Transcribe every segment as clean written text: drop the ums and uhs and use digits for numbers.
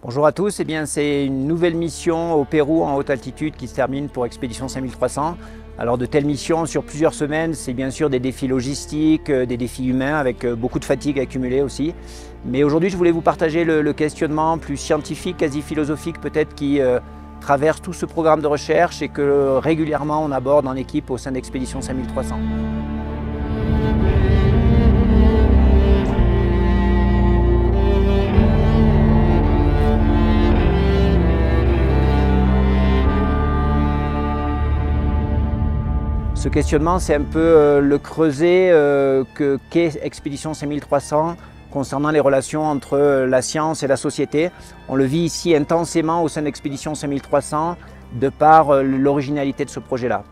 Bonjour à tous, c'est une nouvelle mission au Pérou en haute altitude qui se termine pour Expédition 5300. Alors de telles missions sur plusieurs semaines, c'est bien sûr des défis logistiques, des défis humains avec beaucoup de fatigue accumulée aussi. Mais aujourd'hui je voulais vous partager le questionnement plus scientifique, quasi philosophique peut-être qui traverse tout ce programme de recherche et que régulièrement on aborde en équipe au sein d'Expédition 5300. Ce questionnement, c'est un peu le creuset qu'est Expédition 5300 concernant les relations entre la science et la société. On le vit ici intensément au sein d'Expédition 5300 de par l'originalité de ce projet-là.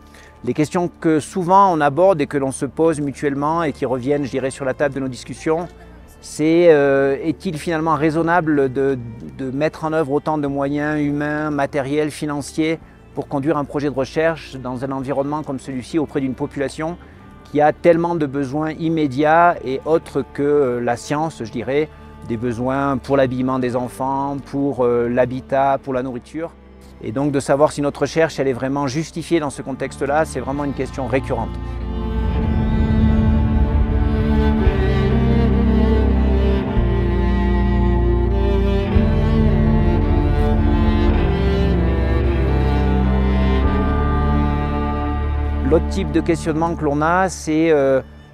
Les questions que souvent on aborde et que l'on se pose mutuellement et qui reviennent, je dirais, sur la table de nos discussions, c'est est-il finalement raisonnable de mettre en œuvre autant de moyens humains, matériels, financiers pour conduire un projet de recherche dans un environnement comme celui-ci auprès d'une population qui a tellement de besoins immédiats et autres que la science, je dirais, des besoins pour l'habillement des enfants, pour l'habitat, pour la nourriture. Et donc de savoir si notre recherche elle est vraiment justifiée dans ce contexte-là, c'est vraiment une question récurrente. L'autre type de questionnement que l'on a, c'est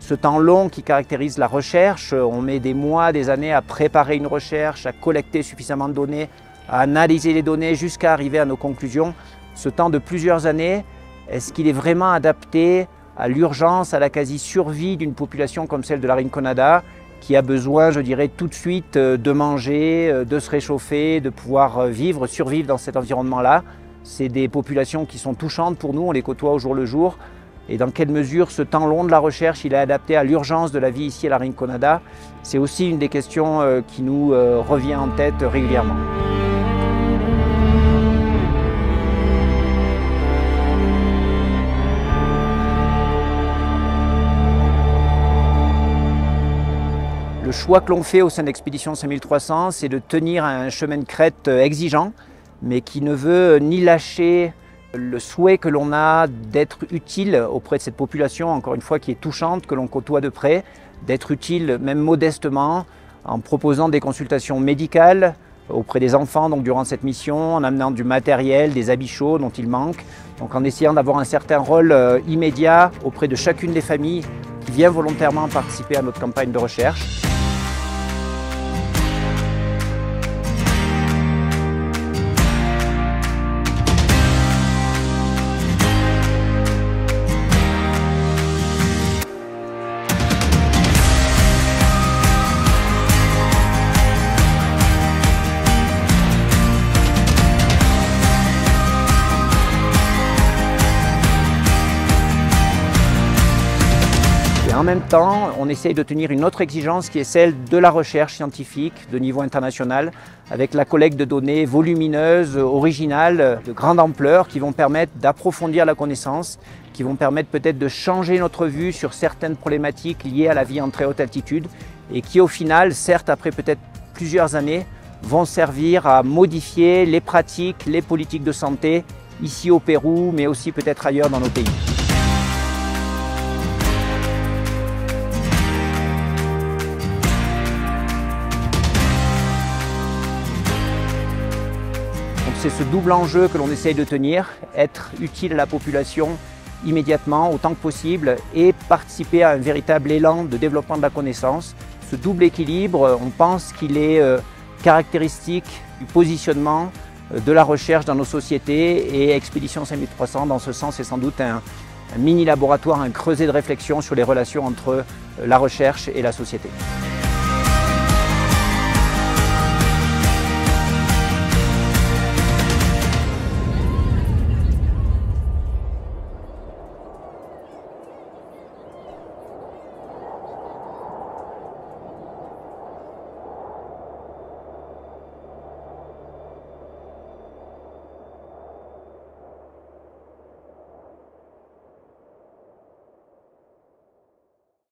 ce temps long qui caractérise la recherche. On met des mois, des années à préparer une recherche, à collecter suffisamment de données, à analyser les données jusqu'à arriver à nos conclusions. Ce temps de plusieurs années, est-ce qu'il est vraiment adapté à l'urgence, à la quasi-survie d'une population comme celle de la Rinconada qui a besoin, je dirais, tout de suite de manger, de se réchauffer, de pouvoir vivre, survivre dans cet environnement-là? C'est des populations qui sont touchantes pour nous, on les côtoie au jour le jour. Et dans quelle mesure ce temps long de la recherche il est adapté à l'urgence de la vie ici à la Rinconada? C'est aussi une des questions qui nous revient en tête régulièrement. Le choix que l'on fait au sein d'Expédition 5300, c'est de tenir un chemin de crête exigeant, mais qui ne veut ni lâcher le souhait que l'on a d'être utile auprès de cette population, encore une fois, qui est touchante, que l'on côtoie de près, d'être utile même modestement en proposant des consultations médicales auprès des enfants donc durant cette mission, en amenant du matériel, des habits chauds dont il manque, donc en essayant d'avoir un certain rôle immédiat auprès de chacune des familles qui vient volontairement participer à notre campagne de recherche. En même temps, on essaye de tenir une autre exigence qui est celle de la recherche scientifique de niveau international avec la collecte de données volumineuses, originales, de grande ampleur qui vont permettre d'approfondir la connaissance, qui vont permettre peut-être de changer notre vue sur certaines problématiques liées à la vie en très haute altitude et qui au final, certes après peut-être plusieurs années, vont servir à modifier les pratiques, les politiques de santé ici au Pérou mais aussi peut-être ailleurs dans nos pays. C'est ce double enjeu que l'on essaye de tenir, être utile à la population immédiatement, autant que possible, et participer à un véritable élan de développement de la connaissance. Ce double équilibre, on pense qu'il est caractéristique du positionnement de la recherche dans nos sociétés et Expédition 5300, dans ce sens, est sans doute un mini laboratoire, un creuset de réflexion sur les relations entre la recherche et la société.